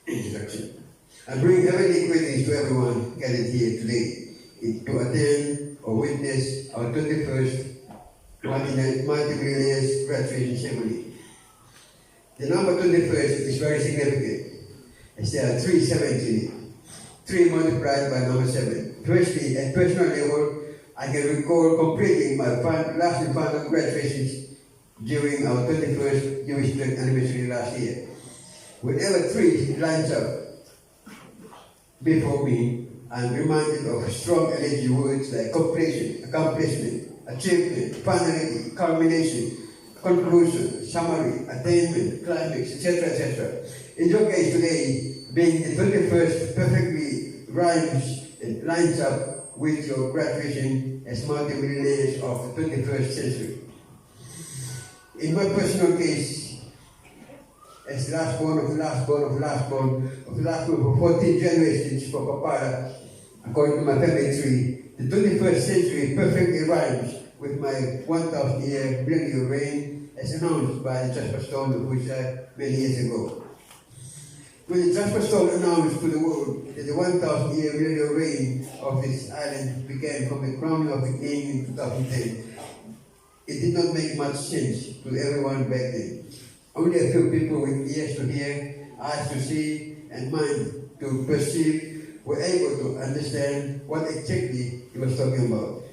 introduction. I bring heavenly greetings to everyone gathered here today to attend or witness our 21st multi-millionaires graduation ceremony. The number 21st is very significant, as there are 3 sevens in it. 3 multiplied by number 7. Firstly, at personal level, I can recall completing my last and final graduations during our 21st Jewish anniversary last year. Whenever 3 lines up before me, I'm reminded of strong energy words like completion, accomplishment, achievement, finality, culmination, conclusion, summary, attainment, climax, etc., etc. In your case today, being the 21st perfectly rhymes and lines up with your graduation as multi-millionaires of the 21st century. In my personal case, as the last born of the last born of the last born of the last born for 14 generations for Papara, according to my family tree, the 21st century perfectly rhymes with my 1,000-year millennial reign as announced by the Jasper Stone, which many years ago. When the Jasper Stone announced to the world that the 1,000-year millennial reign of this island began from the crowning of the king in 2010, it did not make much sense to everyone back then. Only a few people with ears to hear, eyes to see, and mind to perceive were able to understand what exactly he was talking about.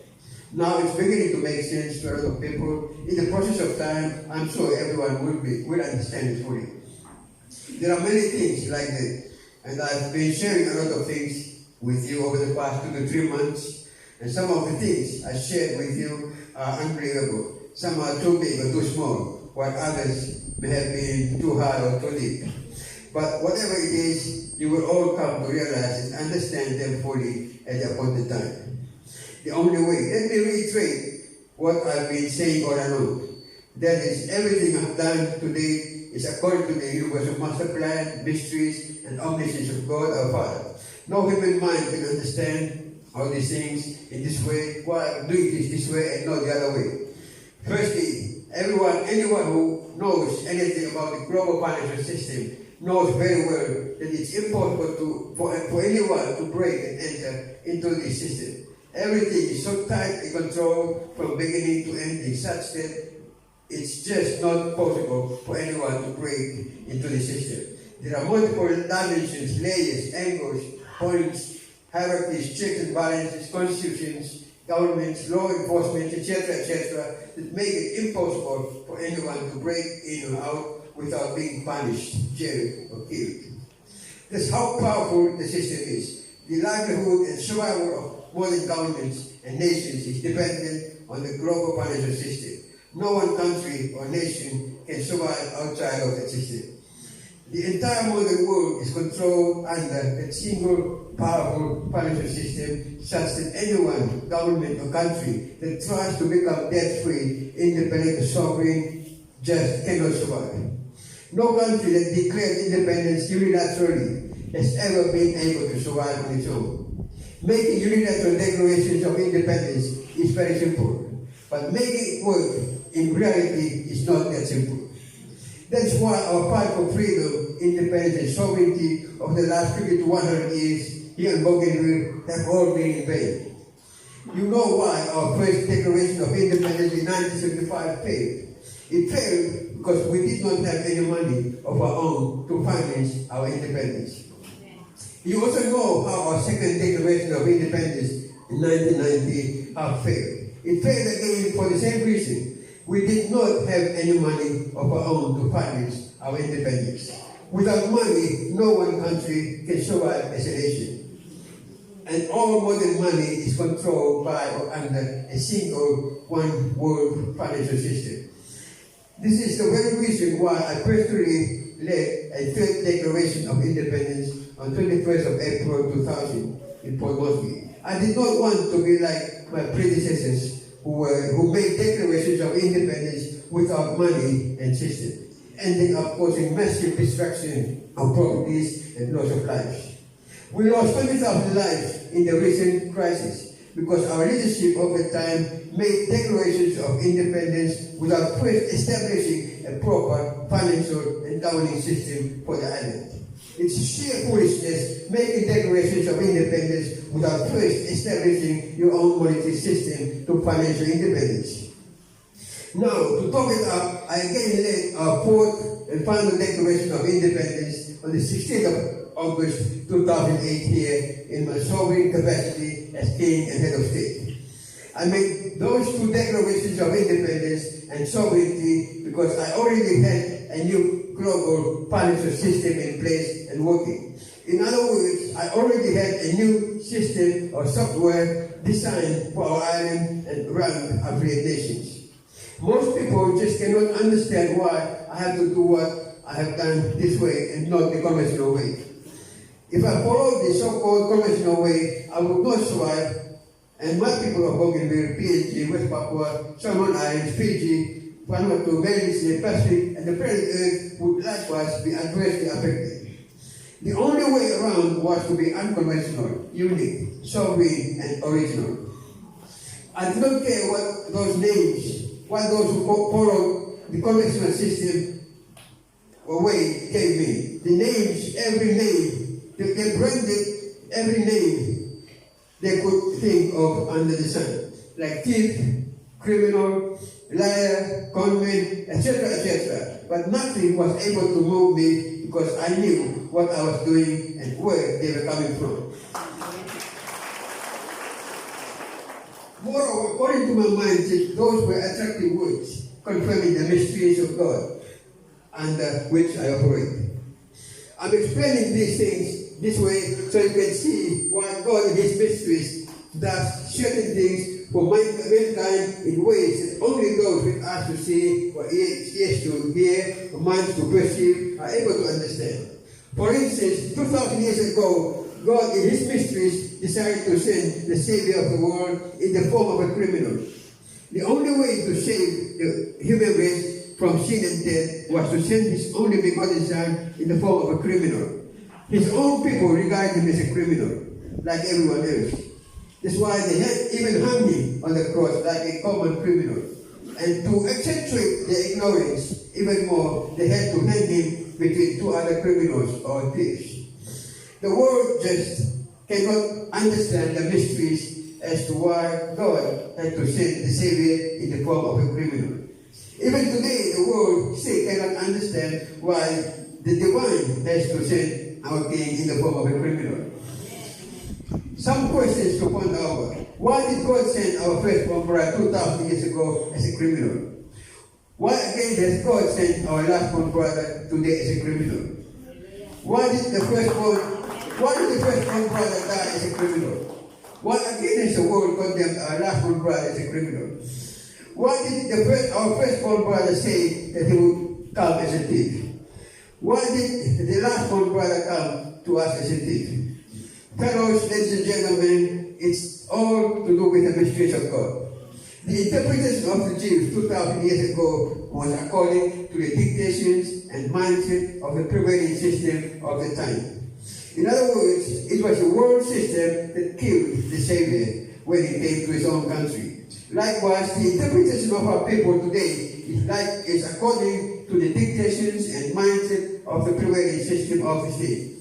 Now it's beginning to make sense to a lot of people. In the process of time, I'm sure everyone will understand it fully. There are many things like that, and I've been sharing a lot of things with you over the past 2 to 3 months, and some of the things I shared with you are unbelievable. Some are too big or too small, while others may have been too high or too deep. But whatever it is, you will all come to realize and understand them fully at the appointed time. The only way, let me reiterate what I've been saying all along. That is, everything I've done today is according to the universal master plan, mysteries, and omniscience of God our Father. No human mind can understand all these things in this way, why I'm doing this way and not the other way. Firstly, anyone who knows anything about the global financial system knows very well that it's impossible for anyone to break and enter into this system. Everything is so tightly controlled from beginning to ending, such that it's just not possible for anyone to break into the system. There are multiple dimensions, layers, angles, points, hierarchies, checks and balances, constitutions, governments, law enforcement, etc., that make it impossible for anyone to break in or out without being punished, jailed, or killed. That's how powerful the system is. The livelihood and survival of modern governments and nations is dependent on the global financial system. No one country or nation can survive outside of that system. The entire modern world is controlled under a single powerful financial system, such that anyone, government or country that tries to become debt-free, independent or sovereign just cannot survive. No country that declared independence unilaterally has ever been able to survive on its own. Making unilateral declarations of independence is very simple, but making it work in reality is not that simple. That's why our fight for freedom, independence, and sovereignty over the last 50 to 100 years here in Bougainville have all been in vain. You know why our first declaration of independence in 1975 failed. It failed because we did not have any money of our own to finance our independence. You also know how our second declaration of independence in 1990 failed. It failed again for the same reason. We did not have any money of our own to finance our independence. Without money, no one country can survive as a nation. And all modern money is controlled by or under a single one world financial system. This is the very reason why I personally led a third declaration of independence on 21st of April 2000 in Port Moresby. I did not want to be like my predecessors who made declarations of independence without money and system, ending up causing massive destruction of properties and loss of lives. We lost 20,000 lives in the recent crisis because our leadership of the time made declarations of independence without first establishing a proper financial and governing system for the island. It's sheer foolishness making declarations of independence without first establishing your own monetary system to financial independence. Now, to top it up, I again led our fourth and final declaration of independence on the 16th of August 2008 here in my sovereign capacity as King and Head of State. I made those two declarations of independence and sovereignty because I already had a new global financial system in place and working. In other words, I already had a new system or software designed for our island and around affiliate nations. Most people just cannot understand why I have to do what I have done this way and not the conventional way. If I followed the so-called conventional way, I would not survive, and my people of Bougainville, PNG, West Papua, Solomon Islands, Fiji, Vanuatu, Belize, Pacific, and the planet Earth would likewise be adversely affected. The only way around was to be unconventional, unique, sovereign, and original. I do not care what those names, what those who follow the conventional system or way gave me. The names, every name, they branded every name they could think of under the sun, like thief, criminal, liar, conman, etc., etc. But nothing was able to move me because I knew what I was doing and where they were coming from. Moreover, according to my mind, those were attractive words, confirming the mysteries of God under which I operate. I'm explaining these things this way so you can see why God in His mysteries does certain things for mankind in ways that only those with eyes to see or ears to hear or minds to perceive are able to understand. For instance, 2,000 years ago, God in His mysteries decided to send the Savior of the world in the form of a criminal. The only way to save the human race from sin and death was to send His only begotten Son in the form of a criminal. His own people regard Him as a criminal, like everyone else. That's why they had even hung Him on the cross like a common criminal. And to accentuate their ignorance even more, they had to hang Him between two other criminals or thieves. The world just cannot understand the mysteries as to why God had to send the Savior in the form of a criminal. Even today, the world still cannot understand why the divine has to send our King in the form of a criminal. Some questions to ponder over. Why did God send our firstborn brother 2,000 years ago as a criminal? Why again has God sent our lastborn brother today as a criminal? Why did the firstborn brother die as a criminal? Why again has the world condemned our lastborn brother as a criminal? Why did our firstborn brother say that he would come as a thief? Why did the lastborn brother come to us as a thief? Fellows, ladies and gentlemen, it's all to do with the mysteries of God. The interpretation of the Jews 2,000 years ago was according to the dictations and mindset of the prevailing system of the time. In other words, it was the world system that killed the Savior when He came to His own country. Likewise, the interpretation of our people today is according to the dictations and mindset of the prevailing system of the state.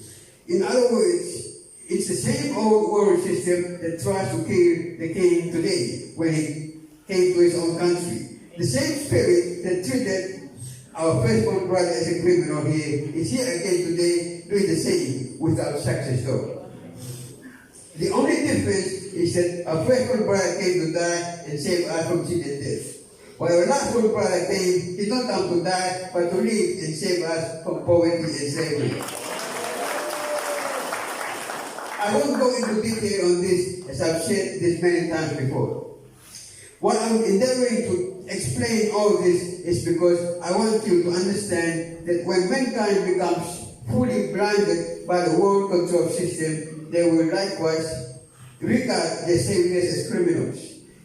In other words, it's the same old world system that tries to kill the king today when he came to his own country. The same spirit that treated our firstborn brother as a criminal here is here again today doing the same without success though. The only difference is that our firstborn brother came to die and save us from sin and death. While our lastborn brother came, he did not come to die, but to live and save us from poverty and slavery. I won't go into detail on this as I've said this many times before. What I'm endeavoring to explain all this is because I want you to understand that when mankind becomes fully blinded by the world control system, they will likewise regard their saviors as criminals,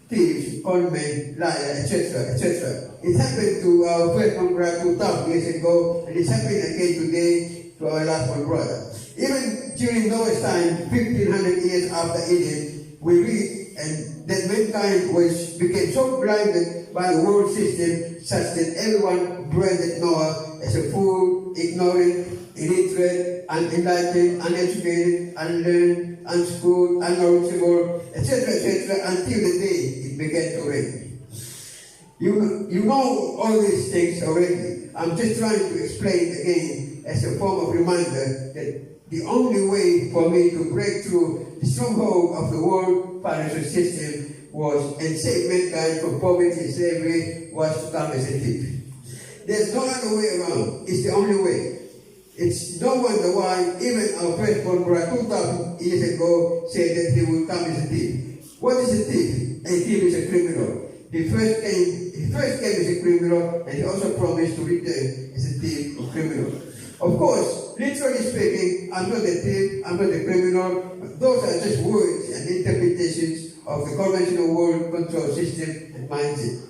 thieves, conmen, liars, etc., etc. It happened to our firstborn brother 2,000 years ago, and it's happening again today to our lastborn brother. Even during Noah's time, 1,500 years after Eden, we read and that mankind became so blinded by the world system such that everyone branded Noah as a fool, ignorant, illiterate, unenlightened, uneducated, unlearned, unschooled, unknowledgeable, etc., until the day it began to rain. You know all these things already. I'm just trying to explain again as a form of reminder that the only way for me to break through the stronghold of the world financial system and save mankind from poverty and slavery was to come as a thief. There's no other way around. It's the only way. It's no wonder why even our firstborn brother 2,000 years ago said that he will come as a thief. What is a thief? A thief is a criminal. He first came as a criminal, and he also promised to return as a thief or criminal. Of course, literally speaking, I'm not a thief, I'm not a criminal. Those are just words and interpretations of the conventional world control system and mindset.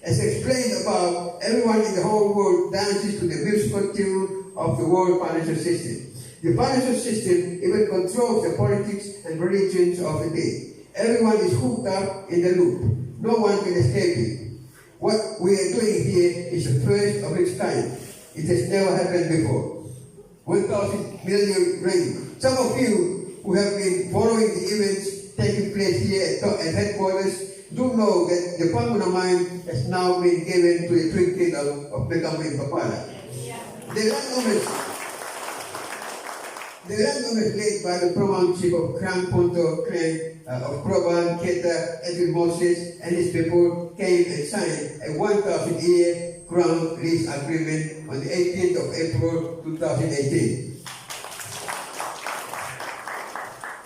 As explained above, everyone in the whole world dances to the musical tune of the world financial system. The financial system even controls the politics and religions of the day. Everyone is hooked up in the loop. No one can escape it. What we are doing here is the first of its kind. It has never happened before. 1,000 million rain. Some of you who have been following the events taking place here at headquarters do know that the Panguna mine has now been given to the Twin Kingdom of Mekamui Papala. The landowners led by the paramount chief of Krang Punto clan of Proban, Keta, Edwin Moses, and his people came and signed a 1,000-year ground lease agreement on the 18th of April 2018.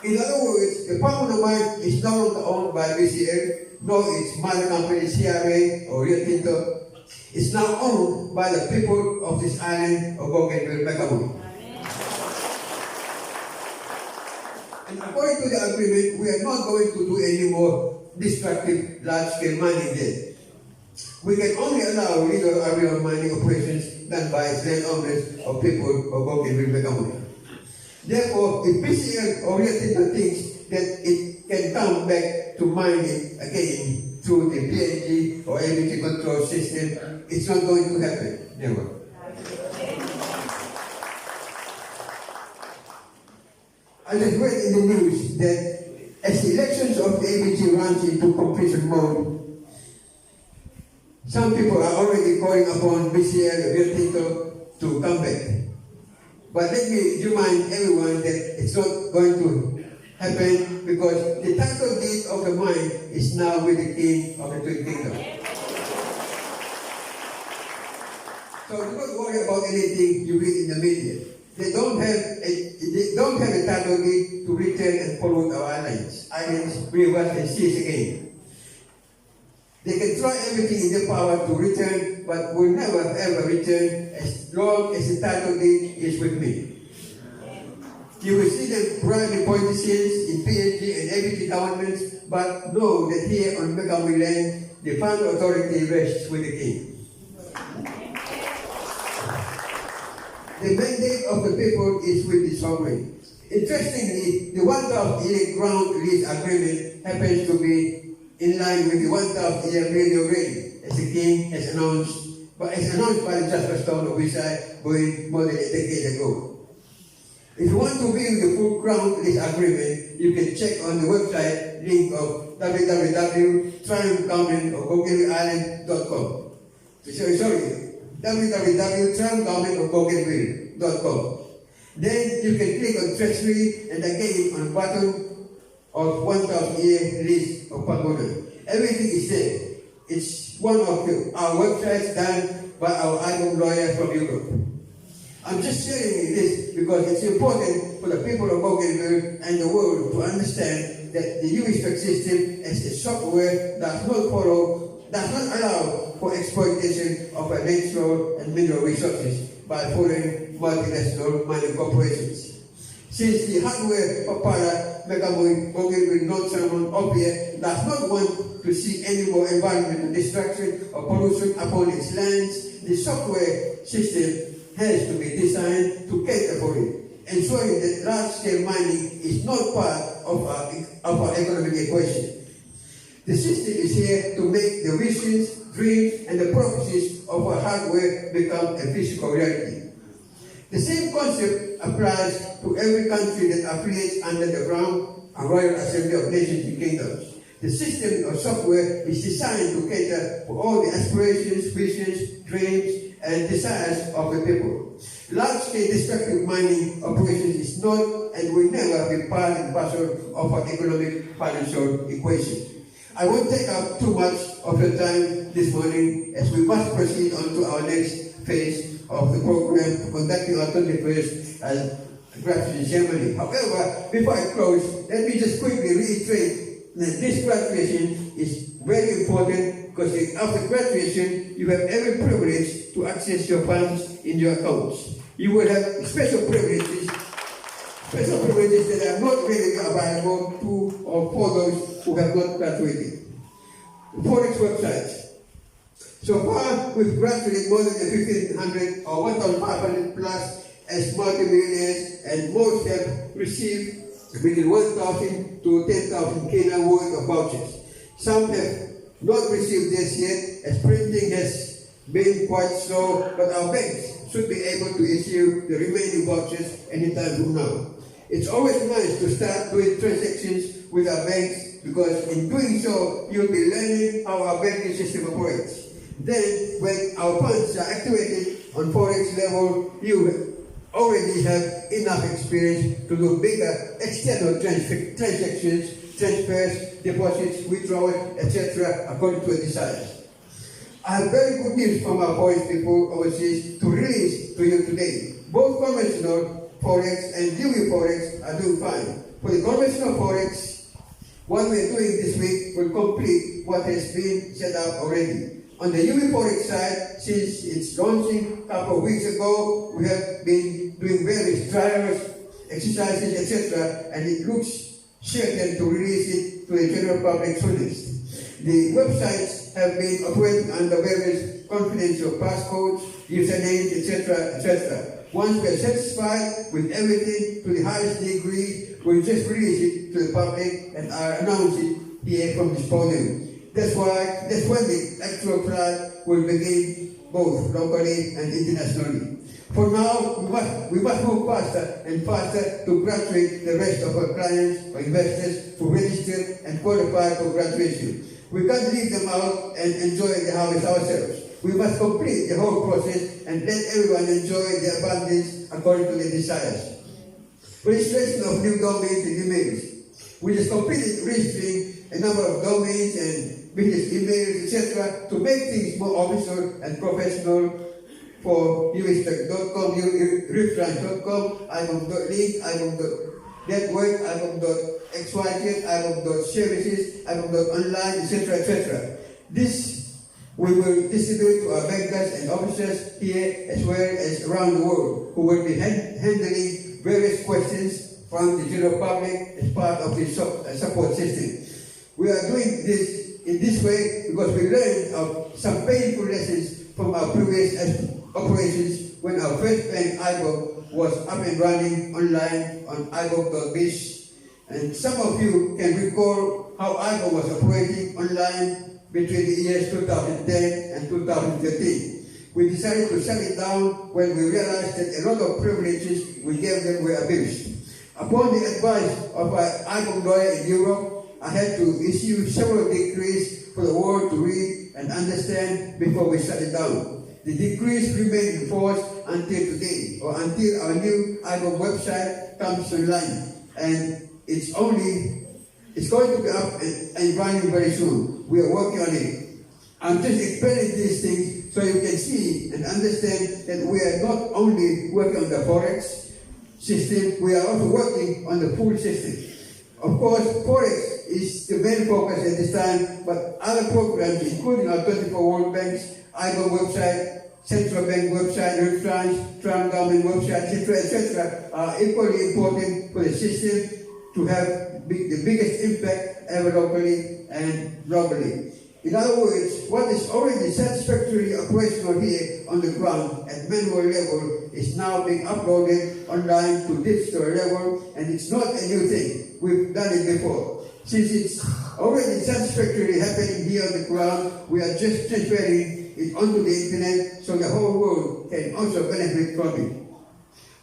In other words, the Panguna mine is no longer owned by BCL, nor its mother company CRA or Rio Tinto. It's now owned by the people of this island of Bougainville, Mekamui. And according to the agreement, we are not going to do any more destructive large-scale mining there. We can only allow legal aerial mining operations done by landowners or people of Bougainville, Mekamui. Therefore, if PCL or Rio Tinto thinks that it can come back to mining again through the PNG or ABG control system, it's not going to happen. Never. I just read in the news that as the elections of the ABG runs into completion mode, some people are already calling upon BCL Rio Tinto to come back. But let me remind everyone that it's not going to happen because the title deed of the mine is now with the king of the Twin Kingdom. So do not worry about anything you read in the media. They don't have a title deed to return and pollute our islands, rivers and seas again. They can try everything in their power to return, but will never ever return as long as the title deed is with me. You will see them bribing politicians in PNG and ABG governments, but know that here on Mekamui land, the final authority rests with the king. The mandate of the people is with the sovereign. Interestingly, the 1,000-year ground lease agreement happens to be in line with the 1,000-year millennial reign, as the king has announced, by the Jasper Stone of Visay going more than a decade ago. If you want to view the full ground lease agreement, you can check on the website link of www.triumphgovernmentofbougainvilleisland.com. www.triumphgovernmentofbougainville.com. Then you can click on Treasury and again on button of 1,000-year lease of Panguna. Everything is there. It's one of our websites done by our album lawyer from Europe. I'm just sharing this because it's important for the people of Bougainville and the world to understand that the UDIs tax system as a software does not allow for exploitation of our natural and mineral resources by foreign multinational mining corporations. Since the hardware Papala, Mekamui, Bougainville, North Salmon, Opia does not want to see any more environmental destruction or pollution upon its lands, the software system has to be designed to cater for it, ensuring that large-scale mining is not part of our economic equation. The system is here to make the visions, dreams, and the prophecies of our hard work become a physical reality. The same concept applies to every country that affiliates under the Crown and Royal Assembly of Nations and Kingdoms. The system of software is designed to cater for all the aspirations, visions, dreams, and desires of the people. Large-scale destructive mining operations is not and will never be part and parcel of our economic financial equation. I won't take up too much of your time this morning as we must proceed on to our next phase of the program, conducting our 21st graduation ceremony. However, before I close, let me just quickly reiterate that this graduation is very important because after graduation, you have every privilege to access your funds in your accounts. You will have special privileges that are not readily available to or for those who have not graduated. The Forex website. So far, we've graduated more than 1,500 or 1,500 plus as multimillionaires, and most have received between 1,000 to 10,000 Kenya worth of vouchers. Some have not received this yet, as printing has been quite slow, but our banks should be able to issue the remaining vouchers anytime from now. It's always nice to start doing transactions with our banks because in doing so, you'll be learning how our banking system operates. Then, when our funds are activated on Forex level, you already have enough experience to do bigger external transactions, transfers, deposits, withdrawals, etc. according to your desires. I have very good news from our Forex people overseas to release to you today. Both conventional Forex and UEII Forex are doing fine. For the conventional Forex, what we are doing this week will complete what has been set up already. On the UEII Forex side, since its launching a couple of weeks ago, we have been doing various trials, exercises, etc., and it looks certain to release it to the general public soonest. The websites have been operating under various confidential passcodes, usernames, etc., etc. Once we are satisfied with everything to the highest degree, we'll just release it to the public and announce it here from this podium. That's when the actual trial will begin both locally and internationally. For now, we must move faster and faster to graduate the rest of our clients or investors who registered and qualified for graduation. We can't leave them out and enjoy the harvest ourselves. We must complete the whole process and let everyone enjoy the abundance according to their desires. Registration of new domains and emails. We just completed registering a number of domains and business emails, etc., to make things more official and professional for uis.com, uirefrance.com, ibom.link, ibom.network, ibom.xyz, ibom.services, ibom.online, etc., etc. This we will distribute to our bankers and officers here as well as around the world who will be handling various questions from the general public as part of the support system. We are doing this in this way because we learned of some painful lessons from our previous operations when our first bank, IBOM, was up and running online on ibom.biz. And some of you can recall how IBOM was operating online between the years 2010 and 2013. We decided to shut it down when we realized that a lot of privileges we gave them were abused. Upon the advice of our IBOM lawyer in Europe, I had to issue several decrees for the world to read and understand before we shut it down. The decrees remain in force until today, or until our new IBOM website comes online. And it's going to be up and running very soon. We are working on it. I'm just explaining these things so you can see and understand that we are not only working on the Forex system, we are also working on the full system. Of course, Forex is the main focus at this time, but other programs, including our 24 World Banks, IBOM website, Central Bank website, Refrance, Trump government website, etc., are equally important for the system to have the biggest impact ever locally and globally. In other words, what is already satisfactorily operational here on the ground at manual level is now being uploaded online to digital level, and it's not a new thing. We've done it before. Since it's already satisfactorily happening here on the ground, we are just transferring it onto the internet so the whole world can also benefit from it.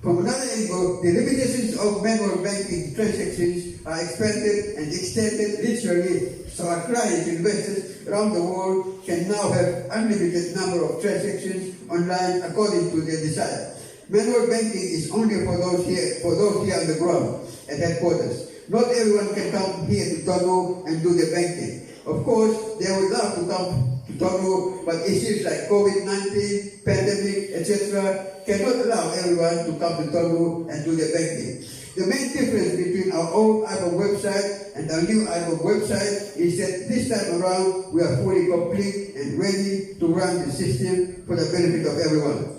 From another angle, the limitations of manual banking transactions are expanded and extended literally, so our clients, investors around the world can now have unlimited number of transactions online according to their desire. Manual banking is only for those here on the ground at headquarters. Not everyone can come here to TONU and do the banking. Of course, they would love to come to TONU, but issues like COVID-19, pandemic, etc. cannot allow everyone to come to TONU and do the banking. The main difference between our old IBOM website and our new IBOM website is that this time around we are fully complete and ready to run the system for the benefit of everyone.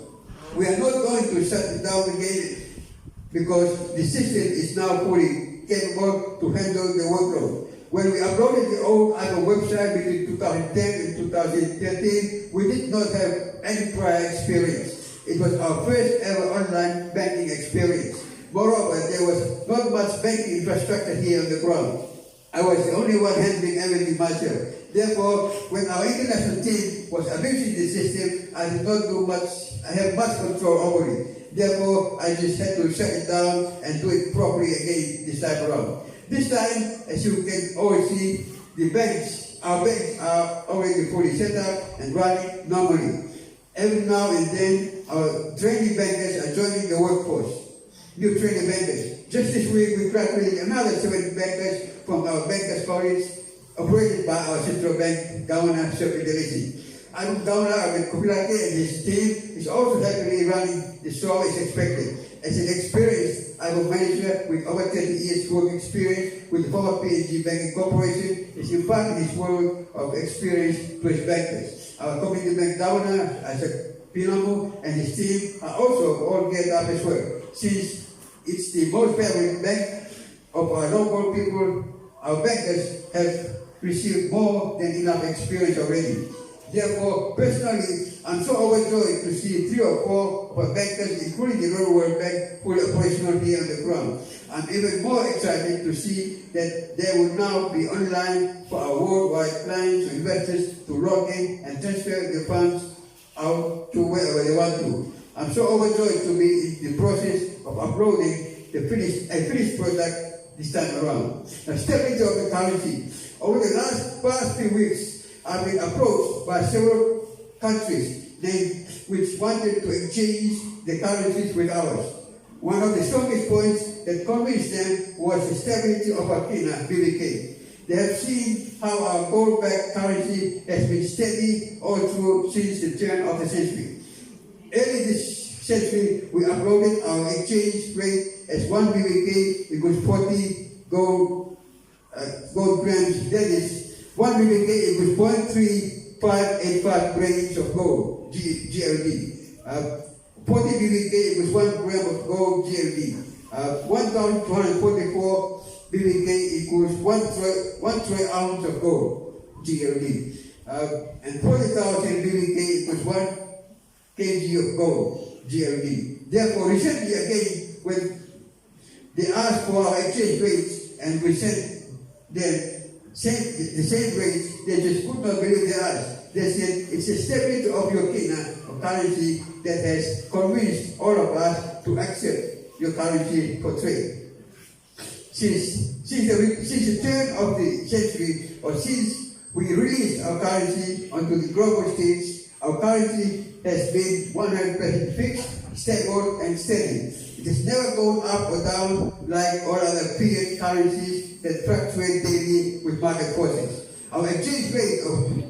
We are not going to shut it down again because the system is now fully capable to handle the workload. When we uploaded the old IBOM website between 2010 and 2013, we did not have any prior experience. It was our first ever online banking experience. Moreover, there was not much banking infrastructure here on the ground. I was the only one handling everything myself. Therefore, when our international team was abusing the system, I did not do much. I have much control over it. Therefore, I just had to shut it down and do it properly again this time around. This time, as you can all see, our banks are already fully set up and running normally. Every now and then, our trainee bankers are joining the workforce. New trainee bankers. Just this week, we graduated another 7 bankers from our bankers college, operated by our central bank, Governor Secretary. I'm Governor with Kupilake and his team is also happily running the show as expected. As an experienced IBOM manager with over 30 years work experience with the former PNG Banking Corporation, is imparting his world of experience to his bankers. Our community bank governor, Isaac Pinamu, and his team are also all geared up as well. Since it's the most favorite bank of our local people, our bankers have received more than enough experience already. Therefore, personally, I'm so overjoyed to see 3 or 4 of our bankers, including the Rural World Bank, fully operational here on the ground. I'm even more excited to see that they will now be online for our worldwide clients and investors to log in and transfer the funds out to wherever they want to. I'm so overjoyed to be in the process of uploading a finished product this time around. Now, stepping into the currency. Over the past few weeks, I've been approached by several countries which wanted to exchange the currencies with ours. One of the strongest points that convinced them was the stability of our kina, BBK. They have seen how our gold-backed currency has been steady all through since the turn of the century. Early this century, we uploaded our exchange rate as 1 BBK equals 40 gold grams. That is 1 BBK equals 0.3585 grams of gold, GLD. 40 BBK equals 1 gram of gold, GLD. 1,244 BBK equals 1 troy ounce of gold, GLD. And 40,000 BBK equals 1 kg of gold, GLD. Therefore, recently again, when they asked for our exchange rates and we sent them the same rates, they just could not believe their eyes. They said, it's the stability of your kina, of currency, that has convinced all of us to accept your currency for trade. Since the turn of the century, or since we released our currency onto the global stage, our currency has been 100% fixed, stable, and steady. It has never gone up or down like all other fiat currencies that fluctuate daily with market forces. Our exchange rate of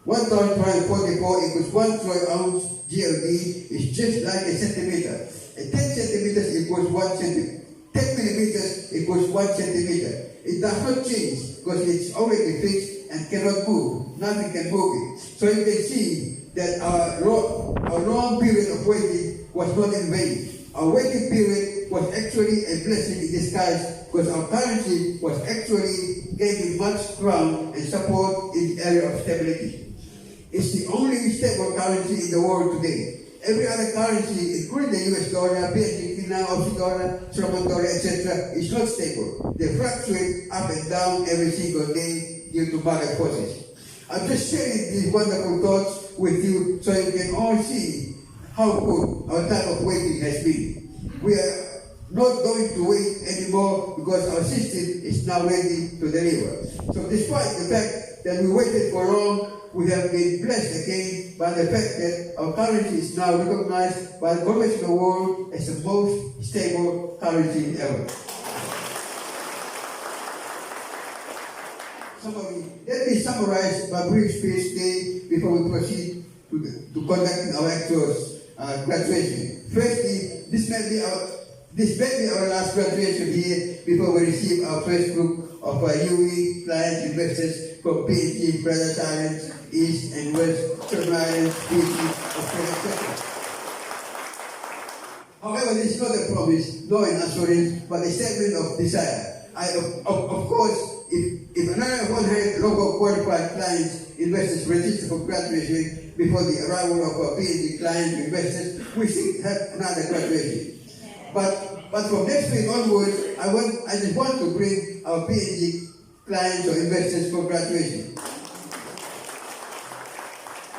1,244 equals 1 troy ounce GLD is just like a centimeter. 10 centimeters equals 1 centimeter. 10 millimeters equals 1 centimeter. It does not change because it's already fixed and cannot move. Nothing can move it. So you can see that our long period of waiting was not in vain. Our waiting period was actually a blessing in disguise because our currency was actually gaining much ground and support in the area of stability. It's the only stable currency in the world today. Every other currency, including the US dollar, PNG, Aussie dollar, Solomon dollar, etc., is not stable. They fluctuate up and down every single day due to market forces. I'm just sharing these wonderful thoughts with you so you can all see how good our time of waiting has been. We are not going to wait anymore because our system is now ready to deliver. So despite the fact that we waited for long, we have been blessed again by the fact that our currency is now recognized by the conventional world as the most stable currency ever. Let me summarize my brief speech today before we proceed to conducting our actual graduation. Firstly, this may be our last graduation here before we receive our first group of UE client investors from PNG, Brothers Islands, East and West, Solomon Islands, Fiji, Australia, etc. However, this is not a promise, nor an assurance, but a statement of desire. Of course, if another 100 local qualified clients investors register for graduation before the arrival of our PNG client investors, we should have another graduation. But from next week onwards, I just want to bring our PNG clients or investors for graduation.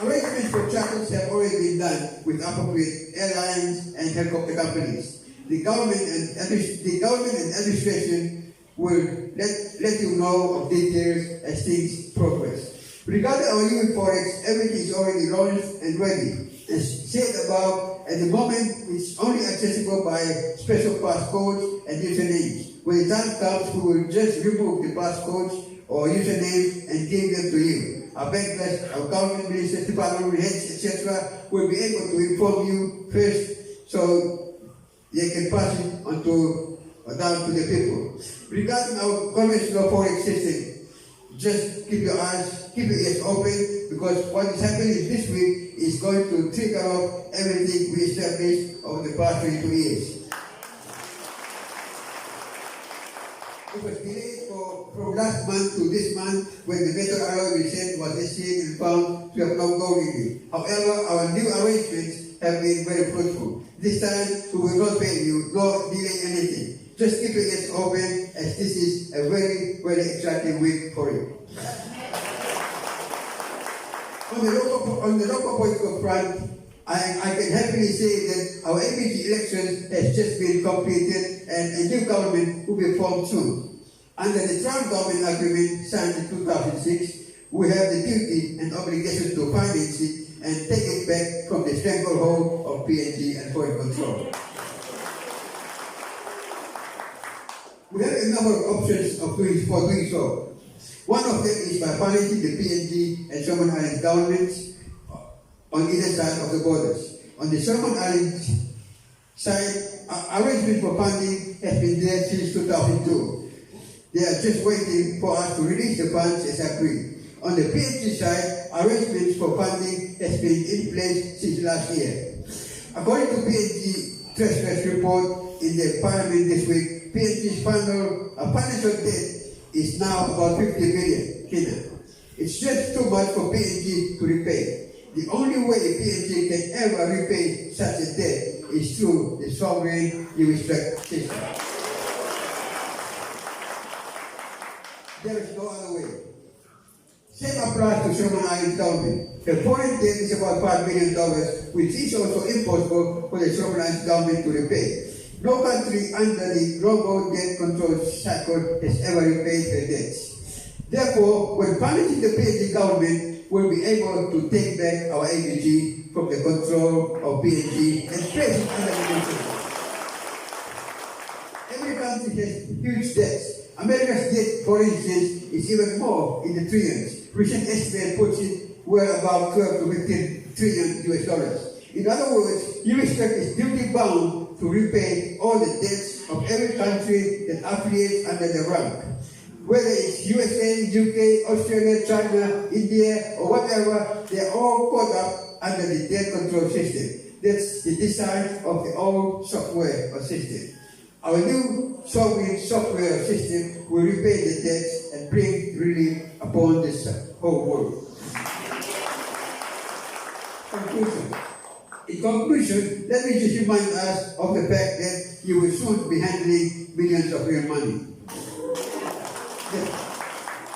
Arrangements for charters have already been done with appropriate airlines and helicopter companies. The government and administration will let you know of details as things progress. Regarding our UE Forex, everything is already launched and ready. As said above, at the moment it's only accessible by special passcodes and usernames. When the time comes, we will just remove the passcodes or usernames and give them to you. Our bankers, our government ministers, department heads, etc. will be able to inform you first so they can pass it on down to the people. Regarding our conventional forex system, just keep your ears open because what is happening this week is going to trigger off everything we established over the past 22 years. It was delayed from last month to this month when the metal alloy we sent was issued and found to have no going. However, our new arrangements have been very fruitful. This time, we will not pay you, nor delay anything. Just keep your ears open as this is a very, very exciting week for you. On the local political front, I can happily say that our APG election has just been completed and a new government will be formed soon. Under the Trump government agreement signed in 2006, we have the duty and obligation to finance it and take it back from the stranglehold of PNG and foreign control. We have a number of options for doing so. One of them is by financing the PNG and Solomon Islands governments on either side of the borders. On the Solomon Islands side, arrangements for funding has been there since 2002. They are just waiting for us to release the funds as agreed. On the PNG side, arrangements for funding has been in place since last year. According to PNG Treasurer's report in the Parliament this week, PNG's financial debt is now about 50 billion Kina. It's just too much for PNG to repay. The only way PNG can ever repay such a debt is through the sovereign US system. There is no other way. Same applies to Solomon Islands government. The foreign debt is about $5 million, which is also impossible for the Solomon Islands government to repay. No country under the global debt control cycle has ever repaid their debts. Therefore, when financing the PNG government, we'll be able to take back our APG from the control of PNG and place it under the control. Every country has huge debts. America's debt, for instance, is even more in the trillions. Recent estimate puts it well above 12 to 15 trillion US dollars. In other words, US is duty bound to repay all the debts of every country that affiliates under the rank. Whether it's USA, UK, Australia, China, India, or whatever, they're all caught up under the debt control system. That's the design of the old software or system. Our new software system will repay the debts and bring relief upon this whole world. In conclusion, let me just remind us of the fact that you will soon be handling millions of real money.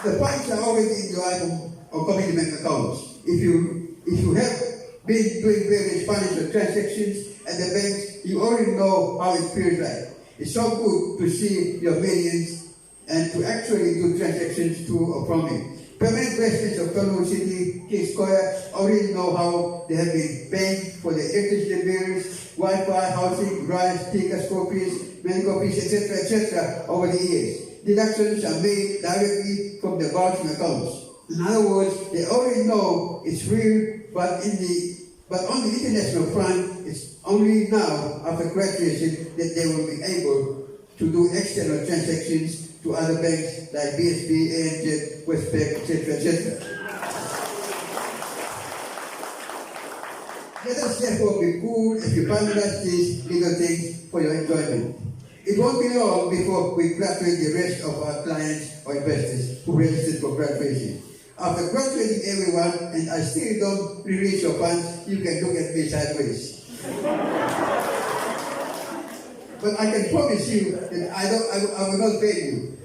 The funds are already in your item or community bank accounts. If you have been doing various financial transactions at the banks, you already know how it feels like. It's so good to see your millions and to actually do transactions to or from it. Permanent residents of TONU City, King Square already know how they have been paying for the electricity bills, Wi-Fi, housing, rice, tickets, copies, medical fees, etc. over the years. Deductions are made directly from the vouching accounts. In other words, they already know it's real, but on the international front, it's only now, after graduation, that they will be able to do external transactions to other banks like BSB, ANZ, Westpac, etc. Let us therefore be cool as we finalize these legal things for your enjoyment. It won't be long before we graduate the rest of our clients or investors who registered for graduation. After graduating everyone, and I still don't release your funds, you can look at me sideways. But I can promise you that I will not pay you.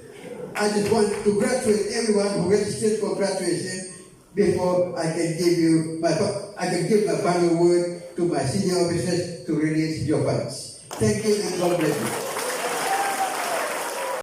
I just want to graduate everyone who registered for graduation before I can give my final word to my senior officers to release your funds. Thank you and God bless you.